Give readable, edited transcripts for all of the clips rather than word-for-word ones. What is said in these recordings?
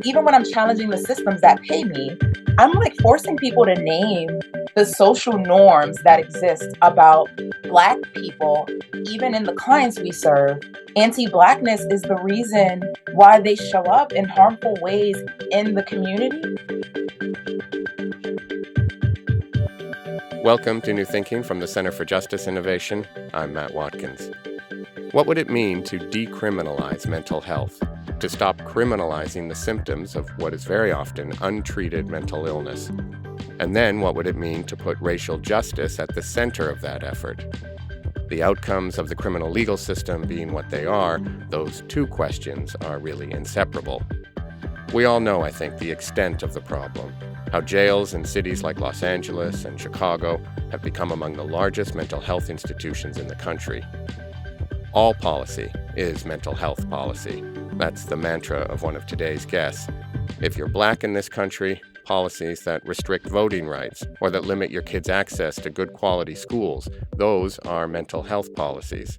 even when I'm challenging the systems that pay me, I'm like forcing people to name the social norms that exist about Black people, even in the clients we serve. Anti-Blackness is the reason why they show up in harmful ways in the community. Welcome to New Thinking from the Center for Justice Innovation. I'm Matt Watkins. What would it mean to decriminalize mental health? To stop criminalizing the symptoms of what is very often untreated mental illness? And then what would it mean to put racial justice at the center of that effort? The outcomes of the criminal legal system being what they are, those two questions are really inseparable. We all know, I think, the extent of the problem, how jails in cities like Los Angeles and Chicago have become among the largest mental health institutions in the country. All policy is mental health policy. That's the mantra of one of today's guests. If you're Black in this country, policies that restrict voting rights or that limit your kids' access to good quality schools, those are mental health policies.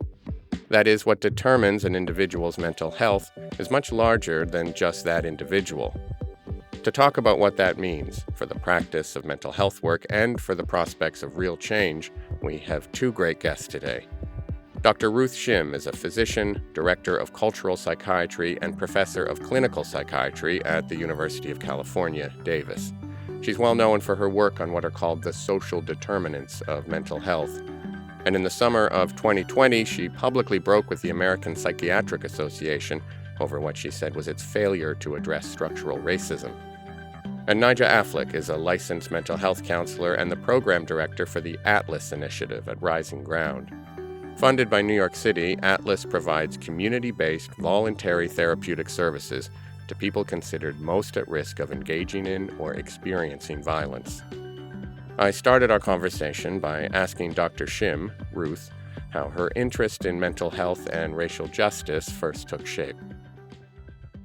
That is, what determines an individual's mental health is much larger than just that individual. To talk about what that means for the practice of mental health work and for the prospects of real change, we have two great guests today. Dr. Ruth Shim is a physician, director of cultural psychiatry, and professor of clinical psychiatry at the University of California, Davis. She's well known for her work on what are called the social determinants of mental health. And in the summer of 2020, she publicly broke with the American Psychiatric Association over what she said was its failure to address structural racism. And Nija Affleck is a licensed mental health counselor and the program director for the Atlas Initiative at Rising Ground. Funded by New York City, Atlas provides community-based voluntary therapeutic services to people considered most at risk of engaging in or experiencing violence. I started our conversation by asking Dr. Shim, Ruth, how her interest in mental health and racial justice first took shape.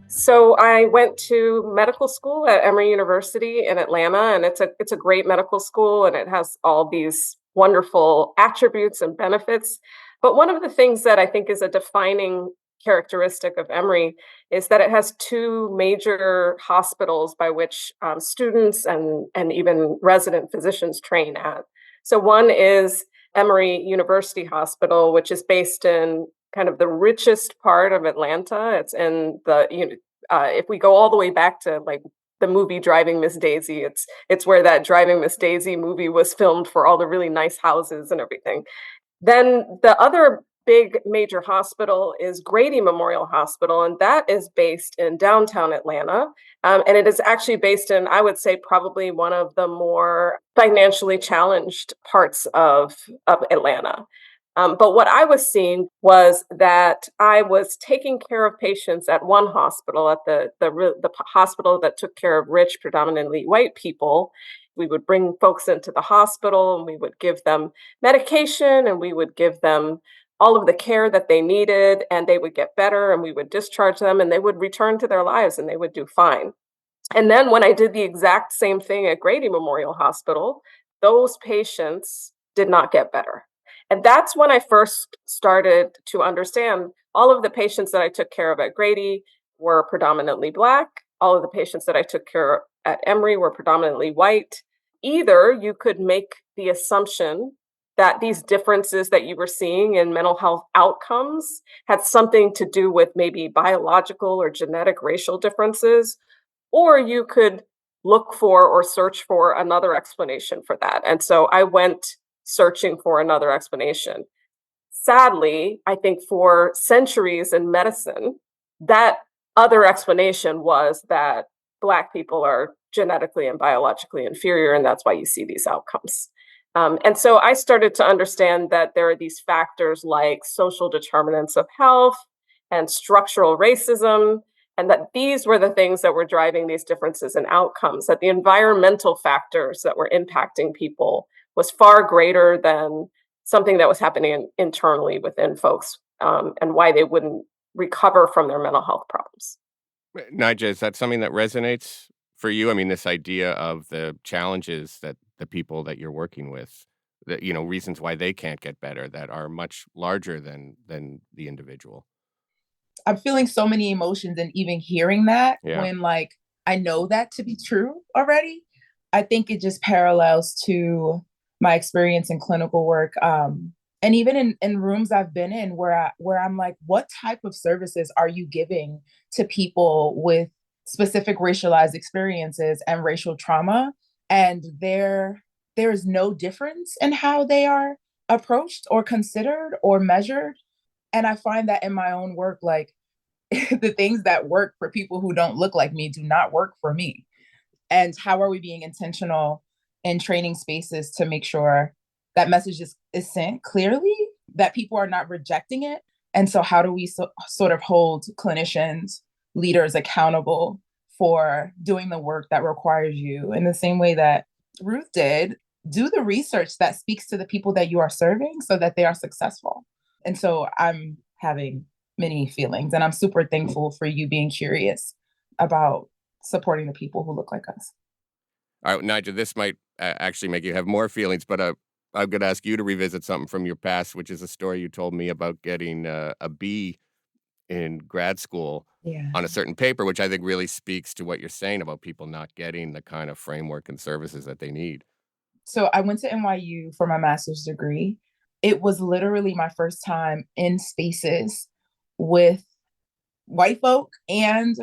So I went to medical school at Emory University in Atlanta, and it's a great medical school, and it has all these wonderful attributes and benefits. But one of the things that I think is a defining characteristic of Emory is that it has two major hospitals by which students and even resident physicians train at. So one is Emory University Hospital, which is based in kind of the richest part of Atlanta. It's in if we go all the way back to like the movie Driving Miss Daisy, it's where that Driving Miss Daisy movie was filmed, for all the really nice houses and everything. Then the other big major hospital is Grady Memorial Hospital, and that is based in downtown Atlanta. And it is actually based in, I would say, probably one of the more financially challenged parts of Atlanta. But what I was seeing was that I was taking care of patients at one hospital, at the hospital that took care of rich, predominantly white people. We would bring folks into the hospital and we would give them medication and we would give them all of the care that they needed, and they would get better, and we would discharge them and they would return to their lives and they would do fine. And then when I did the exact same thing at Grady Memorial Hospital, those patients did not get better. And that's when I first started to understand all of the patients that I took care of at Grady were predominantly Black. All of the patients that I took care of at Emory were predominantly white. Either you could make the assumption that these differences that you were seeing in mental health outcomes had something to do with maybe biological or genetic racial differences, or you could look for or search for another explanation for that. And so I went searching for another explanation. Sadly, I think for centuries in medicine, that other explanation was that Black people are genetically and biologically inferior, and that's why you see these outcomes. And so I started to understand that there are these factors like social determinants of health and structural racism, and that these were the things that were driving these differences in outcomes, that the environmental factors that were impacting people was far greater than something that was happening internally within folks, and why they wouldn't recover from their mental health problems. Nija, is that something that resonates for you? I mean, this idea of the challenges that the people that you're working with, that, reasons why they can't get better that are much larger than the individual. I'm feeling so many emotions and even hearing that Yeah. when like I know that to be true already. I think it just parallels to my experience in clinical work. And even in rooms I've been in where I'm like, what type of services are you giving to people with specific racialized experiences and racial trauma? And there is no difference in how they are approached or considered or measured. And I find that in my own work, like the things that work for people who don't look like me do not work for me. And how are we being intentional in training spaces to make sure that message is sent clearly, that people are not rejecting it? And so, how do we sort of hold clinicians, leaders accountable for doing the work that requires you in the same way that Ruth did? Do the research that speaks to the people that you are serving so that they are successful. And so, I'm having many feelings, and I'm super thankful for you being curious about supporting the people who look like us. All right, Nigel, this might actually make you have more feelings, but I'm going to ask you to revisit something from your past, which is a story you told me about getting a B in grad school Yeah. on a certain paper, which I think really speaks to what you're saying about people not getting the kind of framework and services that they need. So I went to NYU for my master's degree. It was literally my first time in spaces with white folk and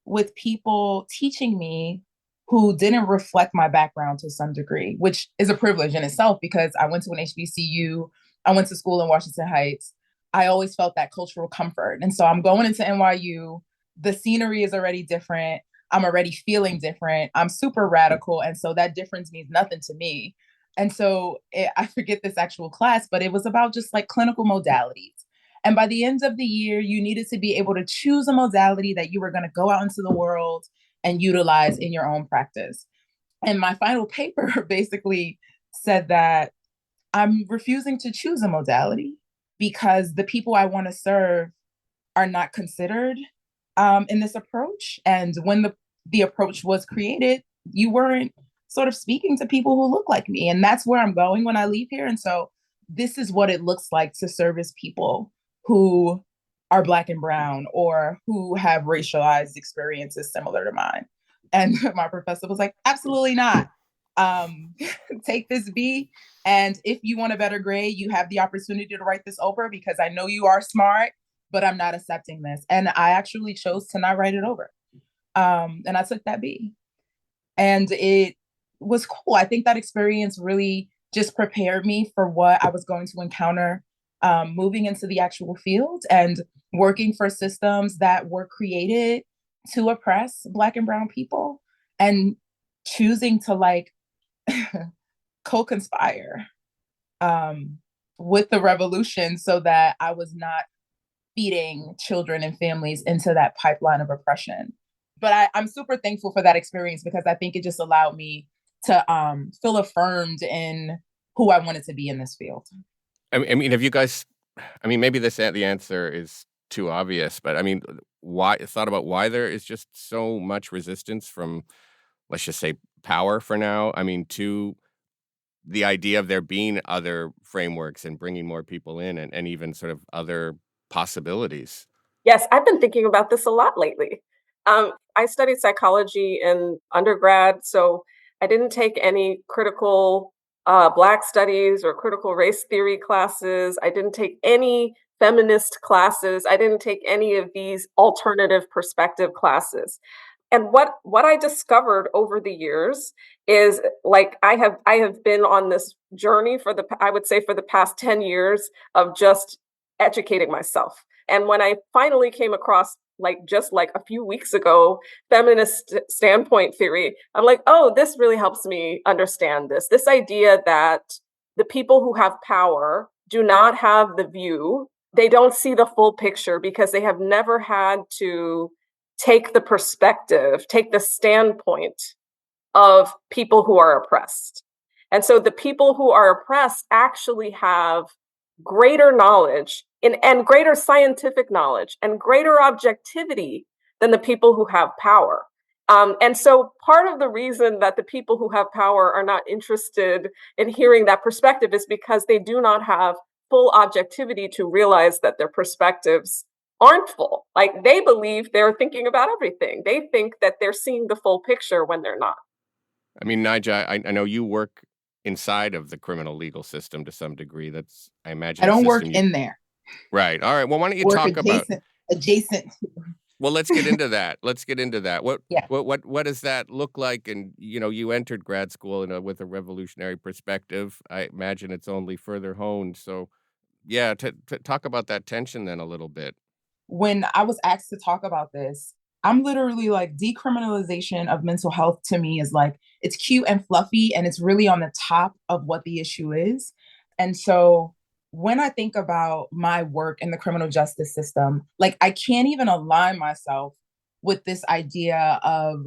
with people teaching me who didn't reflect my background to some degree, which is a privilege in itself because I went to an HBCU, I went to school in Washington Heights. I always felt that cultural comfort. And so I'm going into NYU, the scenery is already different. I'm already feeling different. I'm super radical. And so that difference means nothing to me. And so I forget this actual class, but it was about just like clinical modalities. And by the end of the year, you needed to be able to choose a modality that you were going to go out into the world and utilize in your own practice. And my final paper basically said that I'm refusing to choose a modality because the people I want to serve are not considered in this approach. And when the approach was created, you weren't sort of speaking to people who look like me. And that's where I'm going when I leave here. And so this is what it looks like to service people who are Black and Brown or who have racialized experiences similar to mine. And my professor was like, absolutely not. Um, Take this B. And if you want a better grade, you have the opportunity to write this over because I know you are smart, but I'm not accepting this. And I actually chose to not write it over. And I took that B. And it was cool. I think that experience really just prepared me for what I was going to encounter moving into the actual field and working for systems that were created to oppress Black and Brown people and choosing to like co-conspire with the revolution so that I was not feeding children and families into that pipeline of oppression. But I'm super thankful for that experience because I think it just allowed me to feel affirmed in who I wanted to be in this field. I mean, have you guys? I mean, maybe the answer is too obvious, but I mean, why thought about why there is just so much resistance from, let's just say, power for now. I mean, to the idea of there being other frameworks and bringing more people in, and even sort of other possibilities. Yes, I've been thinking about this a lot lately. I studied psychology in undergrad, so I didn't take any critical Black studies or critical race theory classes. I didn't take any feminist classes. I didn't take any of these alternative perspective classes. And what I discovered over the years is like I have been on this journey for I would say for the past 10 years of just educating myself. And when I finally came across like just like a few weeks ago feminist standpoint theory, I'm like, "Oh, this really helps me understand this. This idea that the people who have power do not have the view. They don't see the full picture because they have never had to take the perspective, take the standpoint of people who are oppressed. And so the people who are oppressed actually have greater knowledge and greater scientific knowledge and greater objectivity than the people who have power. And so part of the reason that the people who have power are not interested in hearing that perspective is because they do not have full objectivity to realize that their perspectives aren't full. Like they believe they're thinking about everything. They think that they're seeing the full picture when they're not. I mean, Nigel, I know you work inside of the criminal legal system to some degree. That's, I I imagine, a don't work system you in there. right. All right. Well, why don't you Work talk about adjacent. well, let's get into that. Let's get into that. What Yeah. what does that look like? And you entered grad school with a revolutionary perspective. I imagine it's only further honed. So, yeah, talk about that tension then a little bit. When I was asked to talk about this, I'm literally like, decriminalization of mental health to me is like, it's cute and fluffy and it's really on the top of what the issue is. And so when I think about my work in the criminal justice system, like I can't even align myself with this idea of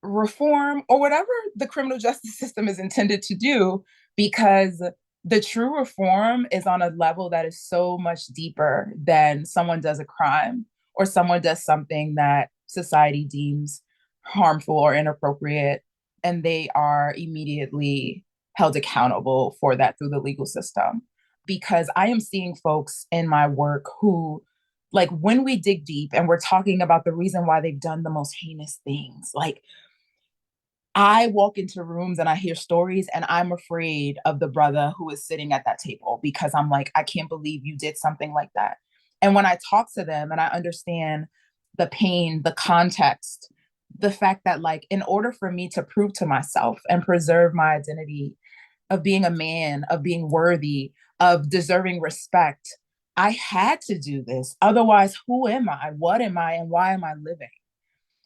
reform or whatever the criminal justice system is intended to do, because the true reform is on a level that is so much deeper than someone does a crime or someone does something that society deems harmful or inappropriate, and they are immediately held accountable for that through the legal system. Because I am seeing folks in my work who, like, when we dig deep and we're talking about the reason why they've done the most heinous things, like, I walk into rooms and I hear stories and I'm afraid of the brother who is sitting at that table, because I'm like, I can't believe you did something like that. And when I talk to them and I understand the pain, the context, the fact that, like, in order for me to prove to myself and preserve my identity of being a man, of being worthy, of deserving respect, I had to do this. Otherwise, who am I? What am I? And why am I living?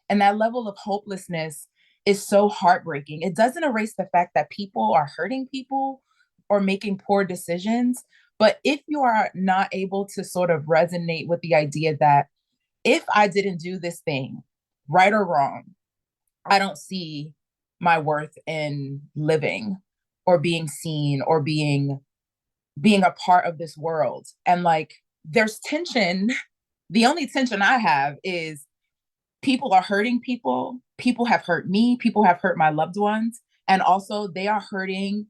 And that level of hopelessness is so heartbreaking. It doesn't erase the fact that people are hurting people or making poor decisions. But if you are not able to sort of resonate with the idea that if I didn't do this thing, right or wrong, I don't see my worth in living or being seen or being a part of this world. And like, there's tension. The only tension I have is people are hurting people. People have hurt me. People have hurt my loved ones. And also, they are hurting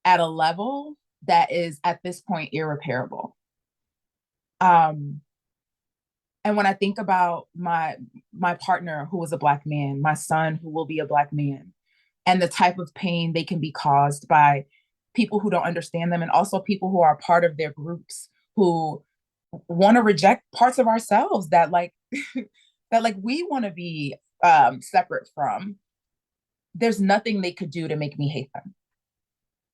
at a level that is at this point irreparable. Um, and when I think about my partner who was a Black man, my son who will be a Black man, and the type of pain they can be caused by people who don't understand them, and also people who are part of their groups who want to reject parts of ourselves that, like, that, like, we want to be separate from, there's nothing they could do to make me hate them.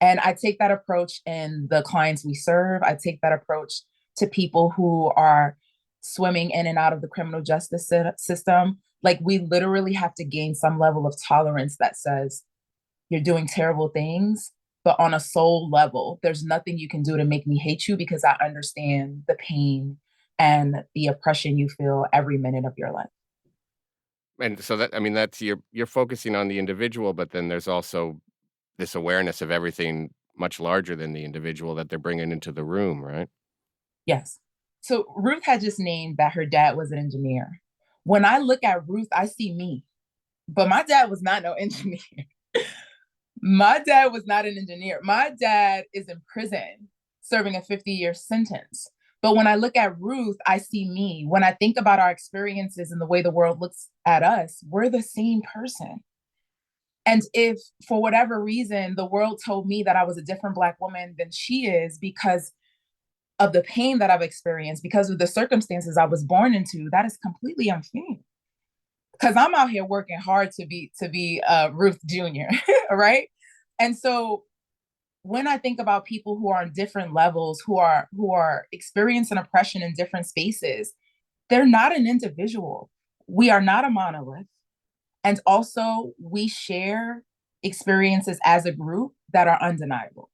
And I take that approach in the clients we serve. I take that approach to people who are swimming in and out of the criminal justice system. Like, we literally have to gain some level of tolerance that says, you're doing terrible things, but on a soul level, there's nothing you can do to make me hate you, because I understand the pain and the oppression you feel every minute of your life. And so that, I mean, that's, you're focusing on the individual, but then there's also this awareness of everything much larger than the individual that they're bringing into the room, right? Yes. So Ruth had just named that her dad was an engineer. When I look at Ruth, I see me, but my dad was not no engineer. My dad was not an engineer. My dad is in prison serving a 50-year sentence. But when I look at Ruth, I see me. When I think about our experiences and the way the world looks at us, we're the same person. And if for whatever reason the world told me that I was a different Black woman than she is because of the pain that I've experienced, because of the circumstances I was born into, that is completely unfair. Because I'm out here working hard to be Ruth Jr., right? And so when I think about people who are on different levels, who are experiencing oppression in different spaces, they're not an individual. We are not a monolith. And also, we share experiences as a group that are undeniable.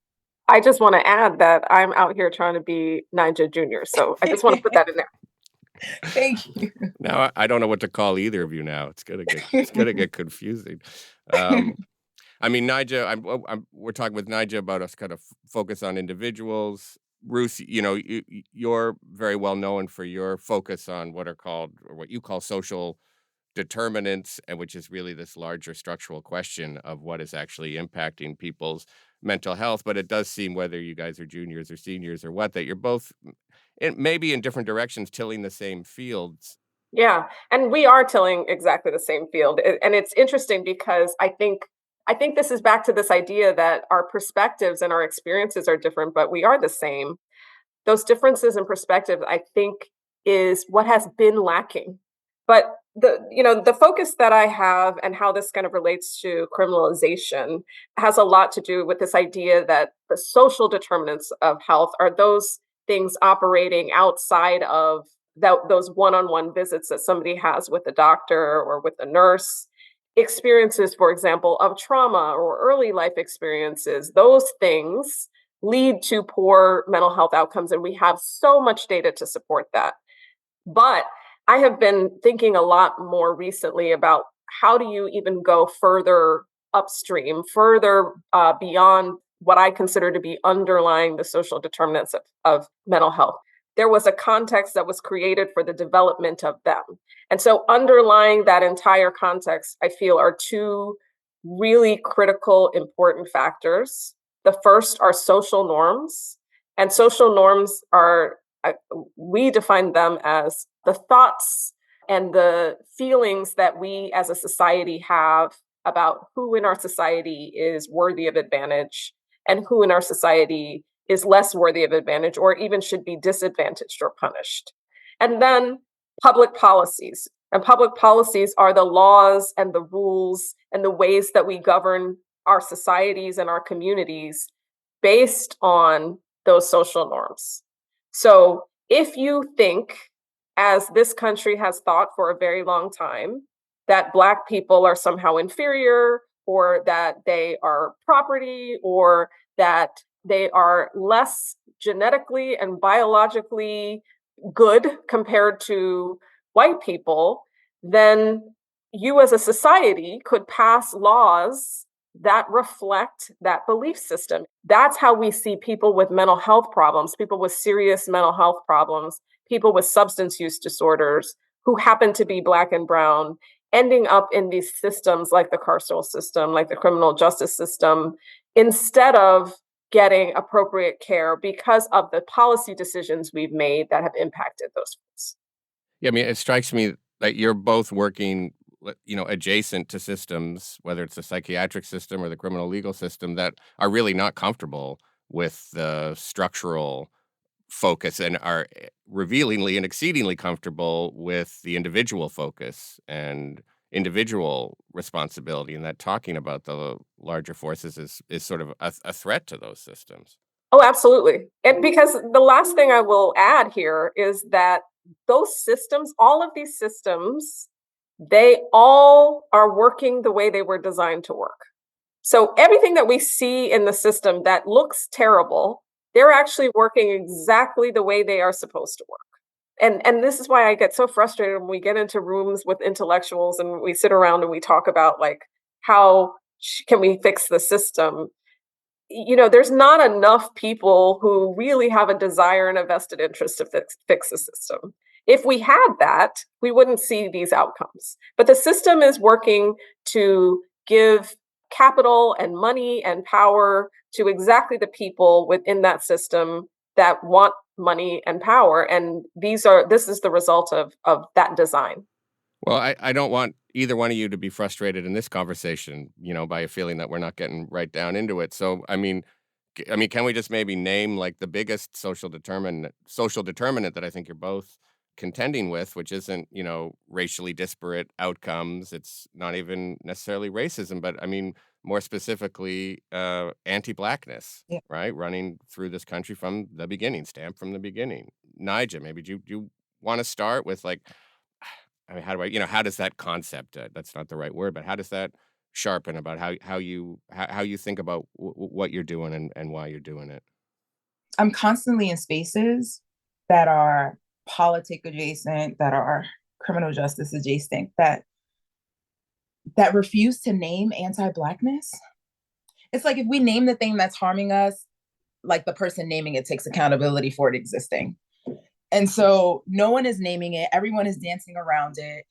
I just want to add that I'm out here trying to be Ninja Junior. So I just want to put that in there. Thank you. Now I don't know what to call either of you now. It's gonna get confusing. Um, I mean, Nija, we're talking with Nija about us kind of focus on individuals. Ruth, you're very well known for your focus on what are called, or what you call, social determinants, and which is really this larger structural question of what is actually impacting people's mental health, but it does seem, whether you guys are juniors or seniors or what, that you're both maybe in different directions tilling the same fields. Yeah, and we are tilling exactly the same field, and it's interesting because I think this is back to this idea that our perspectives and our experiences are different, but we are the same. Those differences in perspective, I think, is what has been lacking. But the focus that I have and how this kind of relates to criminalization has a lot to do with this idea that the social determinants of health are those things operating outside of those one-on-one visits that somebody has with a doctor or with a nurse. Experiences, for example, of trauma or early life experiences, those things lead to poor mental health outcomes, and we have so much data to support that. But I have been thinking a lot more recently about how do you even go further upstream, further beyond what I consider to be underlying the social determinants of mental health. There was a context that was created for the development of them. And so, underlying that entire context, I feel, are two really critical, important factors. The first are social norms, and social norms are, I, we define them as the thoughts and the feelings that we as a society have about who in our society is worthy of advantage and who in our society is less worthy of advantage or even should be disadvantaged or punished. And then public policies. And public policies are the laws and the rules and the ways that we govern our societies and our communities based on those social norms. So if you think, as this country has thought for a very long time, that Black people are somehow inferior, or that they are property, or that they are less genetically and biologically good compared to white people, then you as a society could pass laws that reflect that belief system. That's how we see people with mental health problems, people with serious mental health problems, people with substance use disorders who happen to be Black and brown, ending up in these systems like the carceral system, like the criminal justice system, instead of getting appropriate care because of the policy decisions we've made that have impacted those folks. Yeah, I mean, it strikes me that you're both working, adjacent to systems, whether it's the psychiatric system or the criminal legal system, that are really not comfortable with the structural focus and are revealingly and exceedingly comfortable with the individual focus and individual responsibility, and that talking about the larger forces is sort of a threat to those systems. Oh, absolutely. And because the last thing I will add here is that those systems, all of these systems, they all are working the way they were designed to work. So everything that we see in the system that looks terrible, they're actually working exactly the way they are supposed to work. And this is why I get so frustrated when we get into rooms with intellectuals and we sit around and we talk about, like, how can we fix the system? There's not enough people who really have a desire and a vested interest to fix the system. If we had that, we wouldn't see these outcomes. But the system is working to give capital and money and power to exactly the people within that system that want money and power. And this is the result of that design. Well, I don't want either one of you to be frustrated in this conversation, by a feeling that we're not getting right down into it. So, can we just maybe name, like, the biggest social determinant that I think you're both contending with, which isn't, racially disparate outcomes. It's not even necessarily racism, but more specifically, anti-Blackness, Yeah. right? Running through this country from the beginning, stamped from the beginning. Nigel, maybe do you want to start with, like, how does that concept, that's not the right word, but how does that sharpen about how you think about what you're doing and why you're doing it? I'm constantly in spaces that are politic adjacent, that are criminal justice adjacent, that refuse to name anti-Blackness. It's like, if we name the thing that's harming us, like, the person naming it takes accountability for it existing. And so no one is naming it, everyone is dancing around it.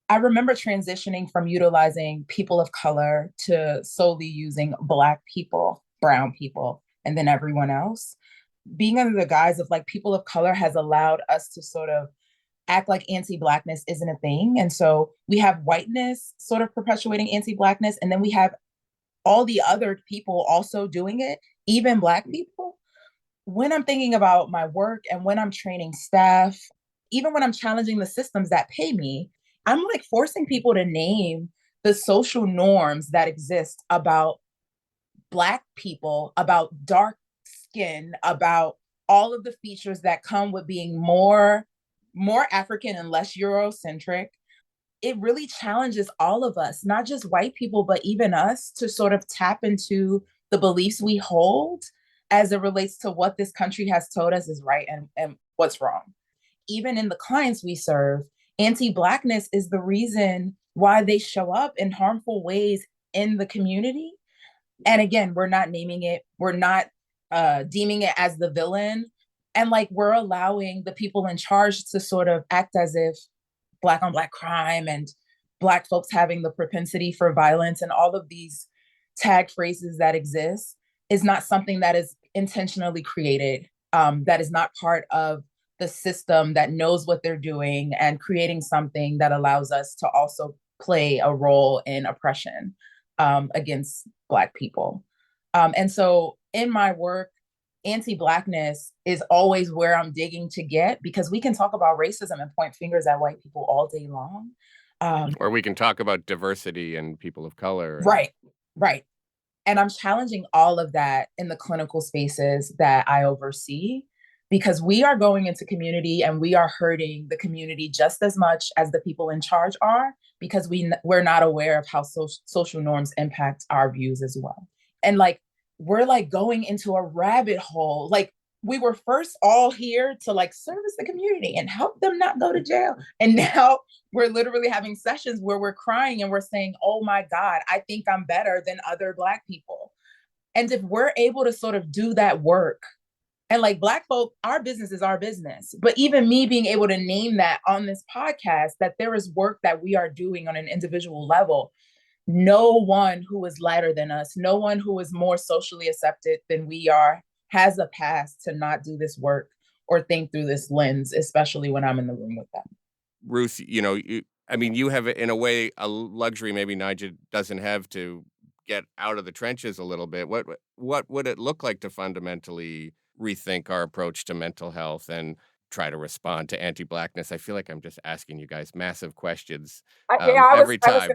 I remember transitioning from utilizing people of color to solely using Black people. brown people, and then everyone else. Being under the guise of like people of color has allowed us to sort of act like anti-blackness isn't a thing. And so we have whiteness sort of perpetuating anti-blackness, and then we have all the other people also doing it, even black people. When I'm thinking about my work and when I'm training staff, even when I'm challenging the systems that pay me, I'm like forcing people to name the social norms that exist about Black people, about dark skin, about all of the features that come with being more African and less Eurocentric. It really challenges all of us, not just white people, but even us, to sort of tap into the beliefs we hold as it relates to what this country has told us is right and what's wrong. Even in the clients we serve, anti-Blackness is the reason why they show up in harmful ways in the community. And again, we're not naming it, we're not deeming it as the villain. And like we're allowing the people in charge to sort of act as if Black on Black crime and Black folks having the propensity for violence and all of these tag phrases that exist is not something that is intentionally created, that is not part of the system that knows what they're doing and creating something that allows us to also play a role in oppression against Black people. And so in my work, anti-Blackness is always where I'm digging to get, because we can talk about racism and point fingers at white people all day long. Or we can talk about diversity and people of color. Right, right. And I'm challenging all of that in the clinical spaces that I oversee, because we are going into community and we are hurting the community just as much as the people in charge are, because we're not aware of how social norms impact our views as well. And like, we're like going into a rabbit hole. Like we were first all here to like service the community and help them not go to jail. And now we're literally having sessions where we're crying and we're saying, oh my God, I think I'm better than other Black people. And if we're able to sort of do that work, and like Black folk, our business is our business. But even me being able to name that on this podcast, that there is work that we are doing on an individual level. No one who is lighter than us, no one who is more socially accepted than we are, has a path to not do this work or think through this lens, especially when I'm in the room with them. Ruth, you have in a way a luxury maybe Nigel doesn't have, to get out of the trenches a little bit. What would it look like to fundamentally rethink our approach to mental health and try to respond to anti-Blackness? I feel like I'm just asking you guys massive questions every time.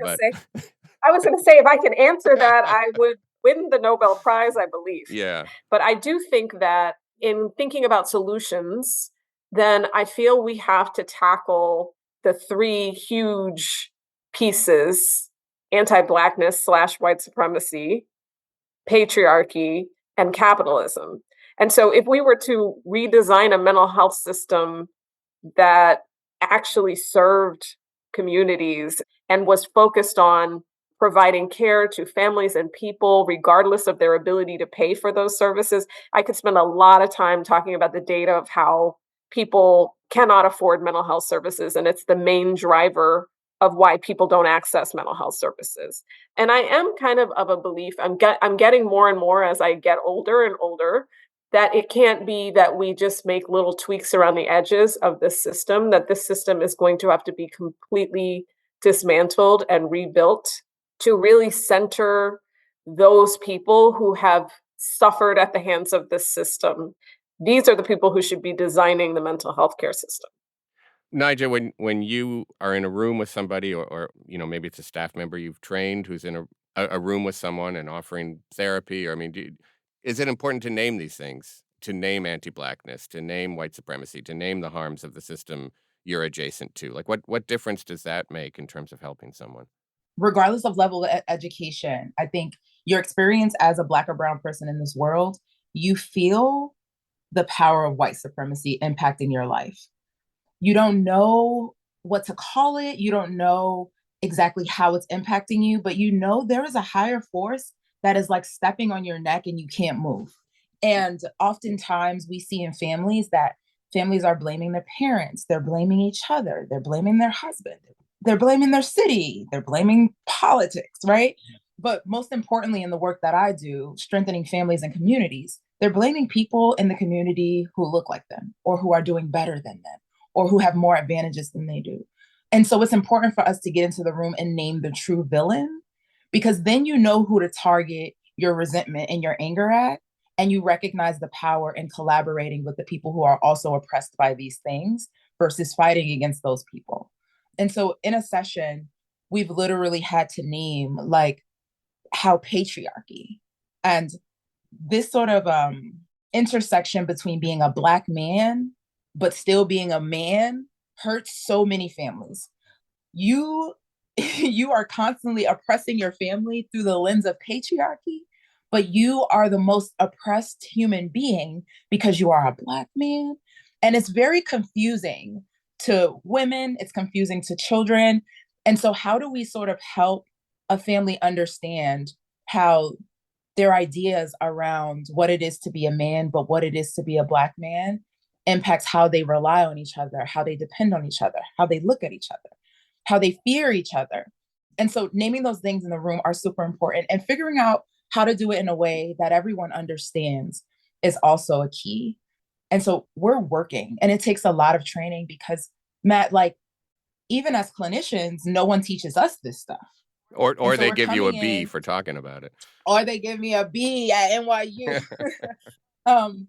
I was going to say, if I can answer that, I would win the Nobel Prize, I believe. Yeah. But I do think that in thinking about solutions, then I feel we have to tackle the three huge pieces: anti-Blackness / white supremacy, patriarchy, and capitalism. And so if we were to redesign a mental health system that actually served communities and was focused on providing care to families and people, regardless of their ability to pay for those services. I could spend a lot of time talking about the data of how people cannot afford mental health services, and it's the main driver of why people don't access mental health services. And I am kind of a belief, I'm getting more and more as I get older and older, that it can't be that we just make little tweaks around the edges of this system, that this system is going to have to be completely dismantled and rebuilt to really center those people who have suffered at the hands of this system. These are the people who should be designing the mental health care system. Nigel, when you are in a room with somebody, or maybe it's a staff member you've trained who's in a room with someone and offering therapy, or is it important to name these things, to name anti-Blackness, to name white supremacy, to name the harms of the system you're adjacent to? Like what difference does that make in terms of helping someone? Regardless of level of education, I think your experience as a Black or brown person in this world, you feel the power of white supremacy impacting your life. You don't know what to call it. You don't know exactly how it's impacting you, but you know there is a higher force that is like stepping on your neck and you can't move. And oftentimes we see in families that families are blaming their parents, they're blaming each other, they're blaming their husband, they're blaming their city, they're blaming politics, right? But most importantly, in the work that I do, strengthening families and communities, they're blaming people in the community who look like them or who are doing better than them or who have more advantages than they do. And so it's important for us to get into the room and name the true villain, because then you know who to target your resentment and your anger at. And you recognize the power in collaborating with the people who are also oppressed by these things versus fighting against those people. And so in a session, we've literally had to name like how patriarchy and this sort of intersection between being a Black man but still being a man hurts so many families. You you are constantly oppressing your family through the lens of patriarchy, but you are the most oppressed human being because you are a Black man. And it's very confusing to women, it's confusing to children. And so how do we sort of help a family understand how their ideas around what it is to be a man, but what it is to be a Black man impacts how they rely on each other, how they depend on each other, how they look at each other, how they fear each other. And so naming those things in the room are super important, and figuring out how to do it in a way that everyone understands is also a key. And so we're working, and it takes a lot of training because, Matt, like, even as clinicians, no one teaches us this stuff. And Or so they we're give you a coming B in, for talking about it. or they give me a B at NYU. um,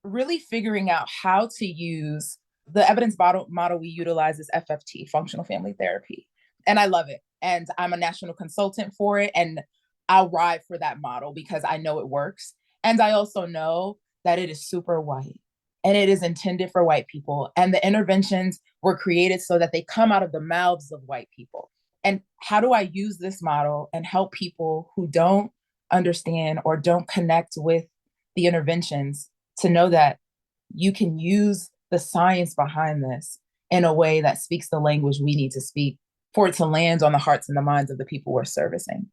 really figuring out how to use the evidence model we utilize is FFT, functional family therapy. And I love it. And I'm a national consultant for it. And I'll ride for that model because I know it works. And I also know that it is super white and it is intended for white people. And the interventions were created so that they come out of the mouths of white people. And how do I use this model and help people who don't understand or don't connect with the interventions to know that you can use the science behind this in a way that speaks the language we need to speak for it to land on the hearts and the minds of the people we're servicing.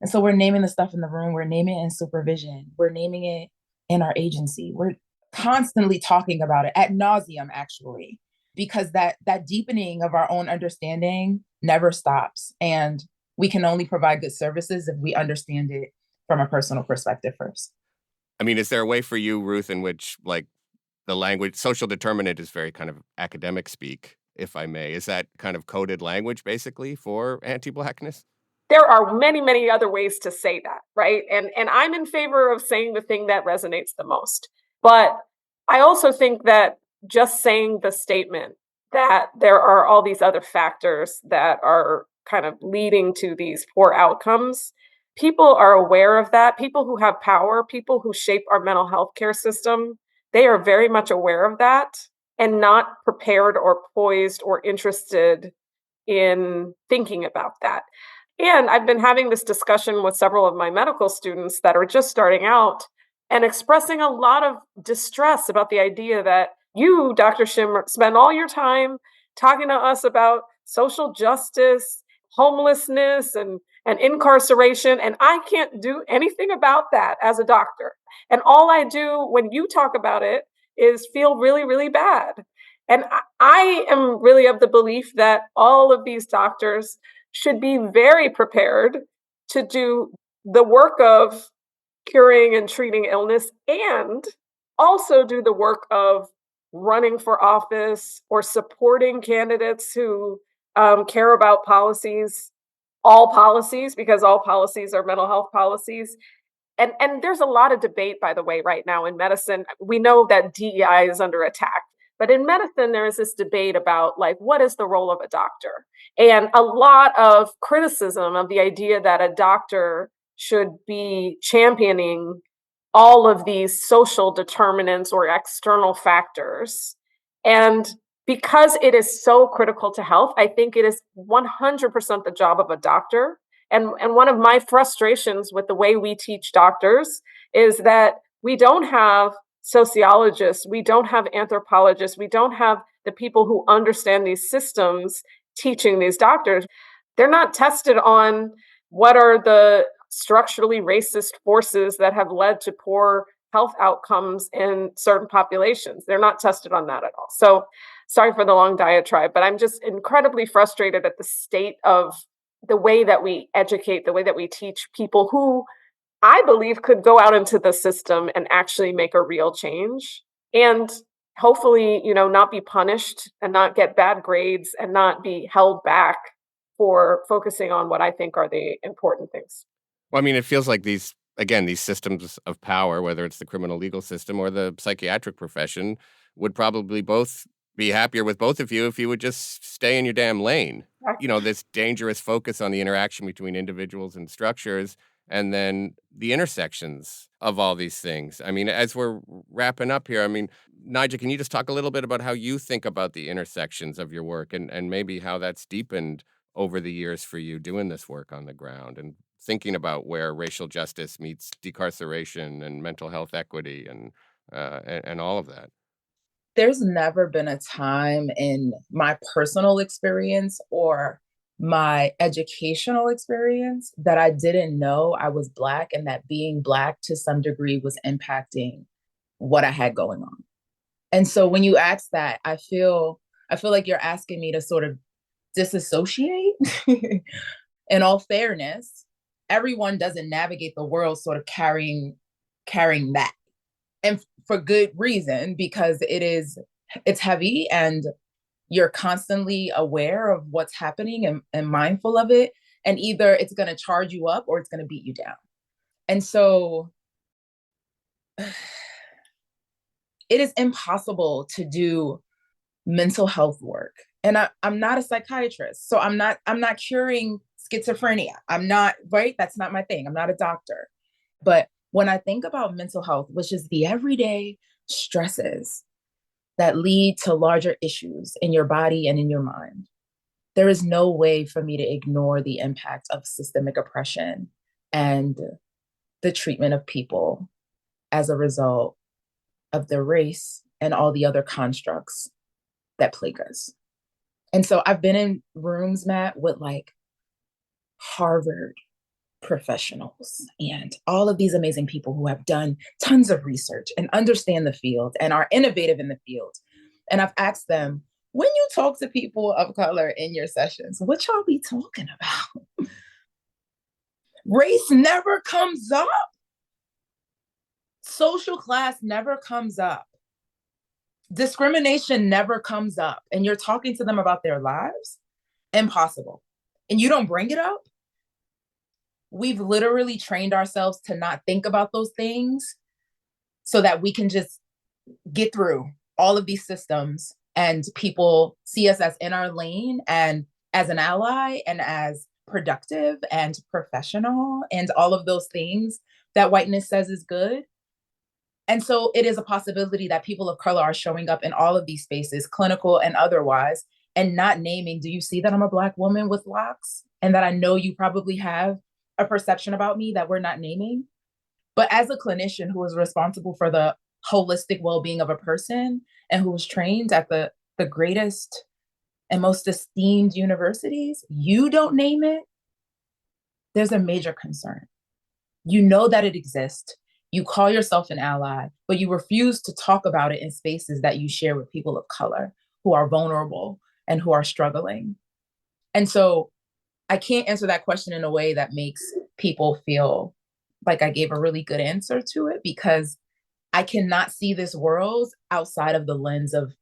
And so we're naming the stuff in the room, we're naming it in supervision, we're naming it in our agency. We're constantly talking about it ad nauseum, actually, because that deepening of our own understanding never stops. And we can only provide good services if we understand it from a personal perspective first. I mean, is there a way for you, Ruth, in which like the language, social determinant is very kind of academic speak, if I may. Is that kind of coded language basically for anti-Blackness? There are many, many other ways to say that, right? And I'm in favor of saying the thing that resonates the most. But I also think that just saying the statement that there are all these other factors that are kind of leading to these poor outcomes, people are aware of that. People who have power, people who shape our mental health care system, they are very much aware of that and not prepared or poised or interested in thinking about that. And I've been having this discussion with several of my medical students that are just starting out and expressing a lot of distress about the idea that you, Dr. Shimmer, spend all your time talking to us about social justice, homelessness, and incarceration, and I can't do anything about that as a doctor. And all I do when you talk about it is feel really, really bad. And I am really of the belief that all of these doctors should be very prepared to do the work of curing and treating illness and also do the work of running for office or supporting candidates who care about policies, all policies, because all policies are mental health policies. And there's a lot of debate, by the way, right now in medicine. We know that DEI is under attack, but in medicine, there is this debate about like what is the role of a doctor, and a lot of criticism of the idea that a doctor should be championing all of these social determinants or external factors. And because it is so critical to health, I think it is 100% the job of a doctor. And one of my frustrations with the way we teach doctors is that we don't have sociologists, we don't have anthropologists, we don't have the people who understand these systems teaching these doctors. They're not tested on what are the structurally racist forces that have led to poor health outcomes in certain populations. They're not tested on that at all. So sorry for the long diatribe, but I'm just incredibly frustrated at the state of the way that we educate, the way that we teach people who I believe could go out into the system and actually make a real change and hopefully, not be punished and not get bad grades and not be held back for focusing on what I think are the important things. Well, I mean, it feels like these systems of power, whether it's the criminal legal system or the psychiatric profession, would probably both be happier with both of you if you would just stay in your damn lane. Right. This dangerous focus on the interaction between individuals and structures, and then the intersections of all these things. I mean, as we're wrapping up here, I mean, Nigel, can you just talk a little bit about how you think about the intersections of your work and maybe how that's deepened over the years for you doing this work on the ground and thinking about where racial justice meets decarceration and mental health equity and all of that? There's never been a time in my personal experience or my educational experience that I didn't know I was Black and that being Black to some degree was impacting what I had going on. And so when you ask that, I feel like you're asking me to sort of disassociate. In all fairness, everyone doesn't navigate the world sort of carrying that. And for good reason, because it's heavy and you're constantly aware of what's happening and mindful of it. And either it's going to charge you up or it's going to beat you down. And so it is impossible to do mental health work. And I'm not a psychiatrist. So I'm not curing schizophrenia. I'm not, right? That's not my thing. I'm not a doctor. But when I think about mental health, which is the everyday stresses that lead to larger issues in your body and in your mind, there is no way for me to ignore the impact of systemic oppression and the treatment of people as a result of their race and all the other constructs that plague us. And so I've been in rooms, Matt, with like Harvard professionals and all of these amazing people who have done tons of research and understand the field and are innovative in the field. And I've asked them, when you talk to people of color in your sessions, what y'all be talking about? Race never comes up. Social class never comes up. Discrimination never comes up. And you're talking to them about their lives? Impossible. And you don't bring it up? We've literally trained ourselves to not think about those things so that we can just get through all of these systems and people see us as in our lane and as an ally and as productive and professional and all of those things that whiteness says is good. And so it is a possibility that people of color are showing up in all of these spaces, clinical and otherwise, and not naming, do you see that I'm a Black woman with locks? And that I know you probably have a perception about me that we're not naming. But as a clinician who is responsible for the holistic well-being of a person and who was trained at the greatest and most esteemed universities, you don't name it, there's a major concern. You know that it exists. You call yourself an ally, but you refuse to talk about it in spaces that you share with people of color who are vulnerable and who are struggling. And so I can't answer that question in a way that makes people feel like I gave a really good answer to it, because I cannot see this world outside of the lens of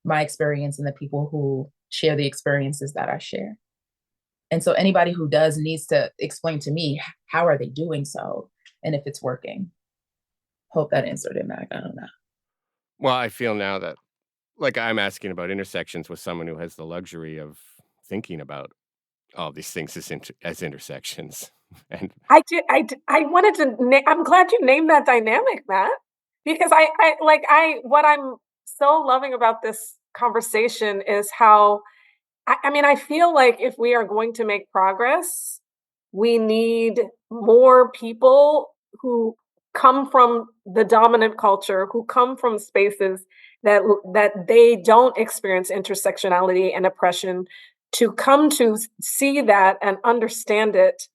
my experience and the people who share the experiences that I share. And so anybody who does needs to explain to me, how are they doing so? And if it's working. Hope that answered it, Mac. I don't know. Well, I feel now that, like, I'm asking about intersections with someone who has the luxury of thinking about all these things as intersections. And I wanted to I'm glad you named that dynamic, Matt, because what I'm so loving about this conversation is how I mean, I feel like if we are going to make progress, we need more people who come from the dominant culture, who come from spaces that they don't experience intersectionality and oppression, to come to see that and understand it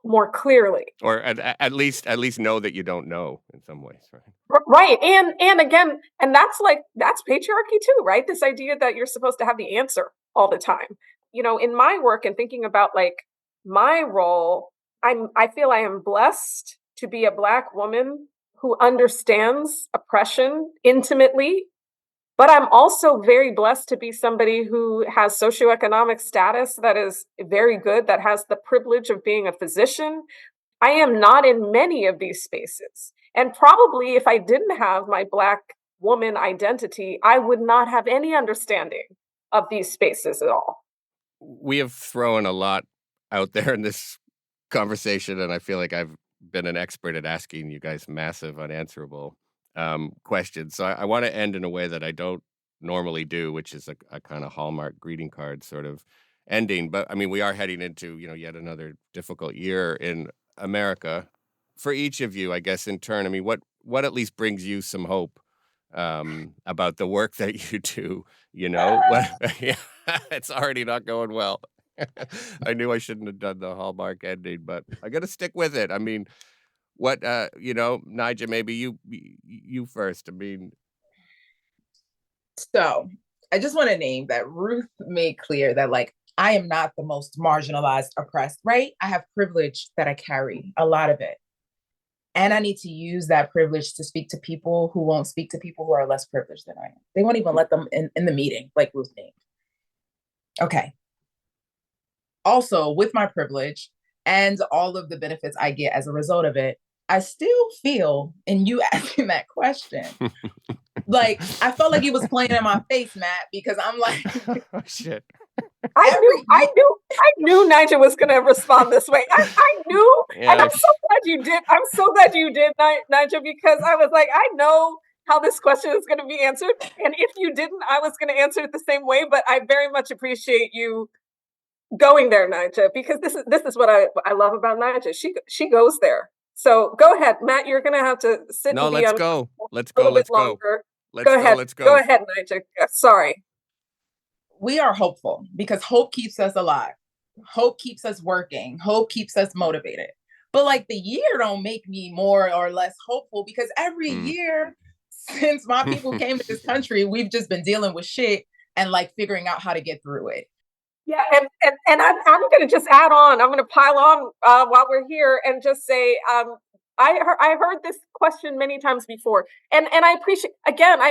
more clearly. or at least know that you don't know in some ways, right? Right. And again, and that's patriarchy too, right? This idea that you're supposed to have the answer all the time. In my work and thinking about like my role, I feel I am blessed to be a Black woman who understands oppression intimately, but I'm also very blessed to be somebody who has socioeconomic status that is very good, that has the privilege of being a physician. I am not in many of these spaces. And probably if I didn't have my Black woman identity, I would not have any understanding of these spaces at all. We have thrown a lot out there in this conversation, and I feel like I've been an expert at asking you guys massive, unanswerable questions. So I want to end in a way that I don't normally do, which is a kind of Hallmark greeting card sort of ending. But I mean, we are heading into, yet another difficult year in America. For each of you, I guess, in turn, I mean, what at least brings you some hope about the work that you do? What, yeah, it's already not going well. I knew I shouldn't have done the Hallmark ending, but I got to stick with it. I mean, what Nigel, maybe you first. I mean, So I just want to name that Ruth made clear that, like, I am not the most marginalized, oppressed, right? I have privilege that I carry, a lot of it. And I need to use that privilege to speak to people who won't speak to people who are less privileged than I am. They won't even let them in the meeting, like Ruth named. Okay. Also, with my privilege and all of the benefits I get as a result of it, I still feel, and you asking that question, like I felt like it was playing in my face, Matt, because I'm like, oh, shit. I knew Nigel was going to respond this way. I knew, Yeah, and I'm so glad you did. I'm so glad you did, Nigel, because I was like, I know how this question is going to be answered, and if you didn't, I was going to answer it the same way. But I very much appreciate you going there, Nigel, because this is what I love about Nigel. She goes there. So go ahead, Matt. You're going to have to sit no, and be let's go. Let's a go. little bit Let's go. longer. Let's go. Let's go. Go ahead, Nigel. Sorry. we are hopeful because hope keeps us alive. Hope keeps us working. Hope keeps us motivated. But like the year don't make me more or less hopeful because every year since my people came to this country, we've just been dealing with shit and like figuring out how to get through it. Yeah, and I'm going to just add on. I'm going to pile on while we're here and just say I heard this question many times before, and I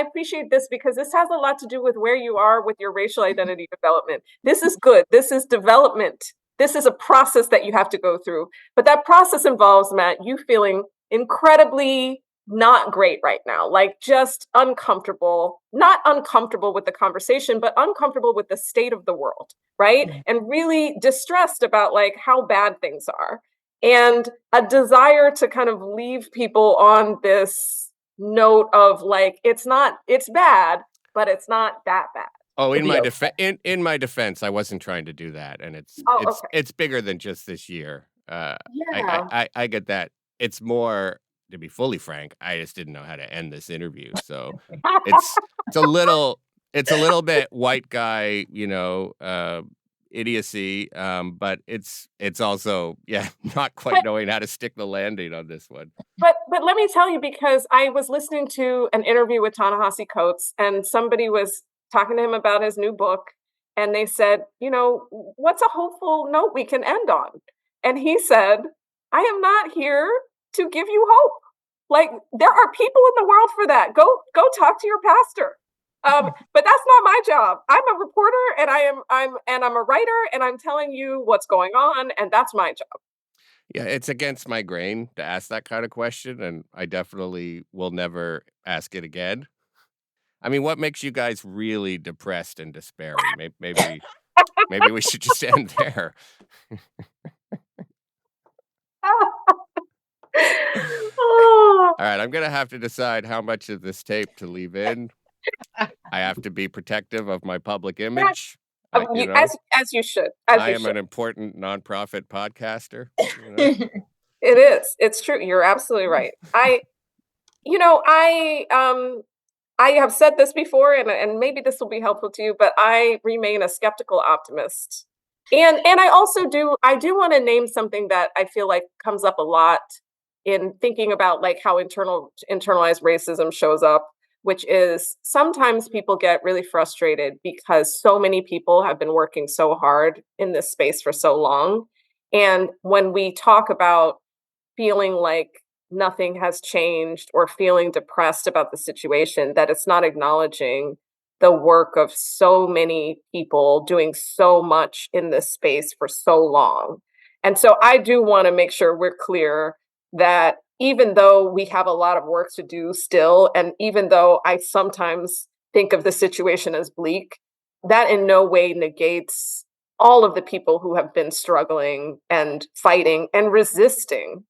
appreciate this because this has a lot to do with where you are with your racial identity development. This is good. This is development. This is a process that you have to go through, but that process involves, Matt, you feeling incredibly not great right now, like just uncomfortable, not uncomfortable with the conversation, but uncomfortable with the state of the world, right? And really distressed about like how bad things are. And a desire to kind of leave people on this note of like, it's bad, but it's not that bad. Oh, in my defense, I wasn't trying to do that, and it's bigger than just this year. Yeah. I get that. It's more, to be fully frank, I just didn't know how to end this interview. So it's a little bit white guy, idiocy. But it's also, not quite knowing how to stick the landing on this one. But let me tell you, because I was listening to an interview with Ta-Nehisi Coates, and somebody was talking to him about his new book, and they said, what's a hopeful note we can end on? And he said, I am not here to give you hope. Like, there are people in the world for that. Go talk to your pastor. But that's not my job. I'm a reporter, and I'm a writer, and I'm telling you what's going on, and that's my job. Yeah, it's against my grain to ask that kind of question, and I definitely will never ask it again. I mean, what makes you guys really depressed and despairing? Maybe we should just end there. All right, I'm gonna have to decide how much of this tape to leave in. I have to be protective of my public image. As you should. I am an important nonprofit podcaster. It is. It's true. You're absolutely right. I have said this before, and maybe this will be helpful to you, but I remain a skeptical optimist. And I also do want to name something that I feel like comes up a lot in thinking about like how internalized racism shows up, which is sometimes people get really frustrated because so many people have been working so hard in this space for so long. And when we talk about feeling like nothing has changed or feeling depressed about the situation, that it's not acknowledging the work of so many people doing so much in this space for so long. And so I do want to make sure we're clear that even though we have a lot of work to do still, and even though I sometimes think of the situation as bleak, that in no way negates all of the people who have been struggling and fighting and resisting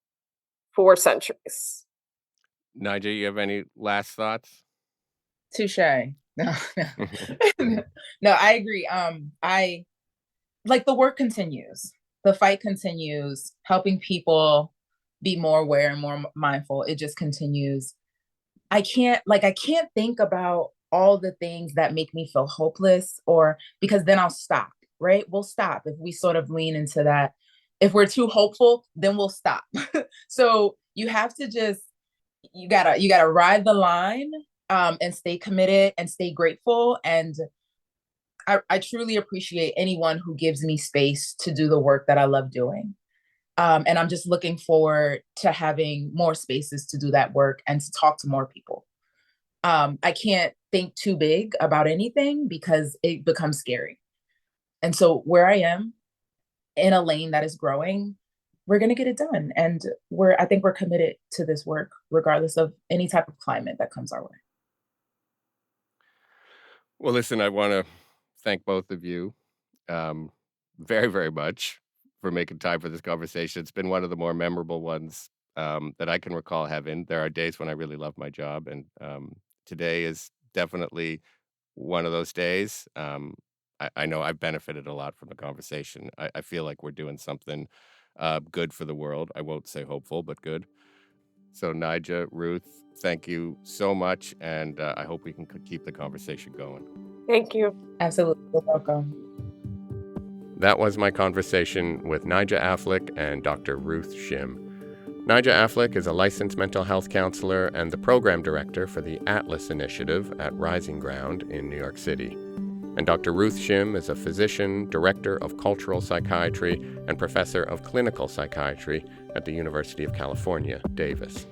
for centuries. Nigel, you have any last thoughts? Touche. No, no. No, I agree. I like the work continues. The fight continues, helping people be more aware and more mindful. It just continues. I can't think about all the things that make me feel hopeless, or because then I'll stop, right? We'll stop if we sort of lean into that. If we're too hopeful, then we'll stop. So you have to just you gotta ride the line, and stay committed and stay grateful. And I truly appreciate anyone who gives me space to do the work that I love doing. And I'm just looking forward to having more spaces to do that work and to talk to more people. I can't think too big about anything because it becomes scary. And so where I am in a lane that is growing, we're going to get it done. And I think we're committed to this work, regardless of any type of climate that comes our way. Well, listen, I want to thank both of you very, very much for making time for this conversation. It's been one of the more memorable ones that I can recall having. There are days when I really love my job, and today is definitely one of those days. I know I've benefited a lot from the conversation. I feel like we're doing something good for the world. I won't say hopeful, but good. So, Nija, Ruth, thank you so much, and I hope we can keep the conversation going. Thank you. Absolutely. You're welcome. That was my conversation with Nija Affleck and Dr. Ruth Shim. Nija Affleck is a licensed mental health counselor and the program director for the Atlas Initiative at Rising Ground in New York City. And Dr. Ruth Shim is a physician, director of cultural psychiatry, and professor of clinical psychiatry at the University of California, Davis.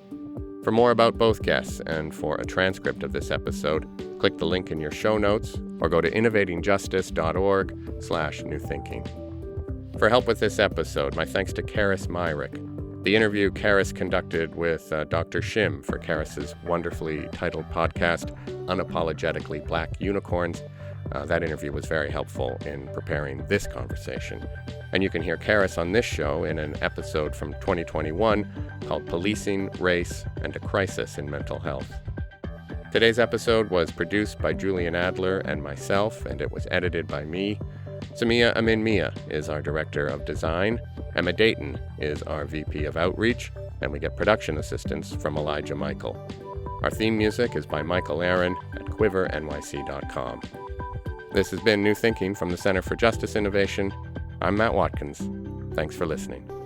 For more about both guests and for a transcript of this episode, click the link in your show notes or go to innovatingjustice.org/newthinking. For help with this episode, my thanks to Karis Myrick. The interview Karis conducted with Dr. Shim for Karis's wonderfully titled podcast, Unapologetically Black Unicorns. That interview was very helpful in preparing this conversation. And you can hear Karis on this show in an episode from 2021 called Policing, Race, and a Crisis in Mental Health. Today's episode was produced by Julian Adler and myself, and it was edited by me. Samia Amin Mia is our Director of Design. Emma Dayton is our VP of Outreach, and we get production assistance from Elijah Michael. Our theme music is by Michael Aaron at quivernyc.com. This has been New Thinking from the Center for Justice Innovation. I'm Matt Watkins. Thanks for listening.